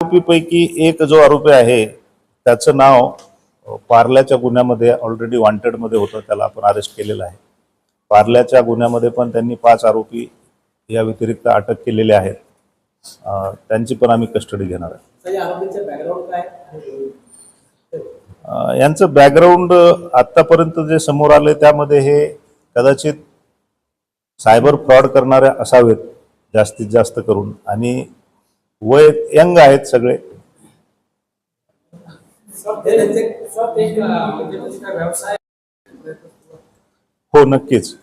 आरोपीपैकी एक जो आरोपी आहे त्याचं नाव पार्ल्याच्या गुन्ह्यामध्ये ऑलरेडी वॉन्टेडमध्ये होतं, त्याला आपण अरेस्ट केलेलं आहे. पार्ल्याच्या गुन्ह्यामध्ये पण त्यांनी 5 आरोपी या व्यतिरिक्त अटक केलेले आहेत. त्यांची पण आम्ही कस्टडी घेणार आहे. यांचं बॅकग्राऊंड आतापर्यंत जे समोर आले त्यामध्ये हे कदाचित सायबर फ्रॉड करणारे असावेत जास्तीत जास्त करून, आणि वय यंग आहेत सगळे. हो, नक्कीच.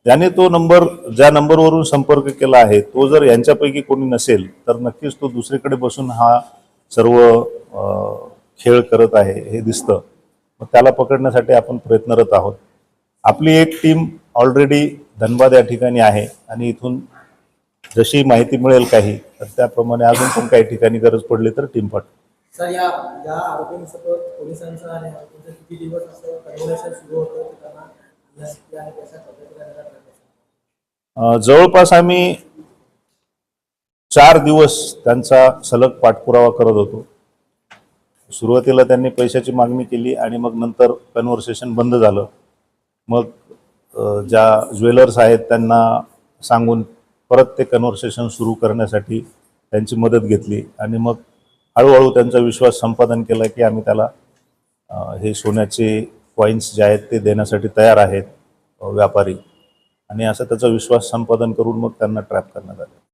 त्याने तो नंबर, ज्या नंबरवरून संपर्क केला आहे, तो जर यांच्यापैकी कोणी नसेल तर नक्कीच तो दुसरीकडे बसून हा सर्व खेळ करत आहे हे दिसतं. मग त्याला पकडण्यासाठी आपण प्रयत्नरत आहोत. आपली एक टीम ऑलरेडी धनबाद या ठिकाणी आहे आणि इथून जशी माहिती मिळेल काही तर त्याप्रमाणे अजून पण काही ठिकाणी गरज पडली तर टीम पाठवू. सर, या आरोपींसोबत पोलिसांचं आणि आरोपींचं किती दिवस असं कन्व्हर्सेशन सुरू होतं ते त्यांना आणि कशा पद्धतीने जवळपास आम्ही 4 दिवस त्यांचा सलग पाठपुरावा करत होतो. सुरुवातीला त्यांनी पैशाची मागणी केली आणि मग नंतर कन्व्हर्सेशन बंद झालं. मग ज्या ज्वेलर्स आहेत त्यांना सांगून परत ते कन्व्हर्सेशन सुरू करण्यासाठी त्यांची मदत घेतली आणि मग हळूहळू त्यांचा विश्वास संपादन केला की आम्ही त्याला हे सोन्याचे कॉईन्स जे आहेत ते देण्यासाठी तयार आहेत व्यापारी, आणि असं त्याचा विश्वास संपादन करून मग त्यांना ट्रॅप करण्यात आलं.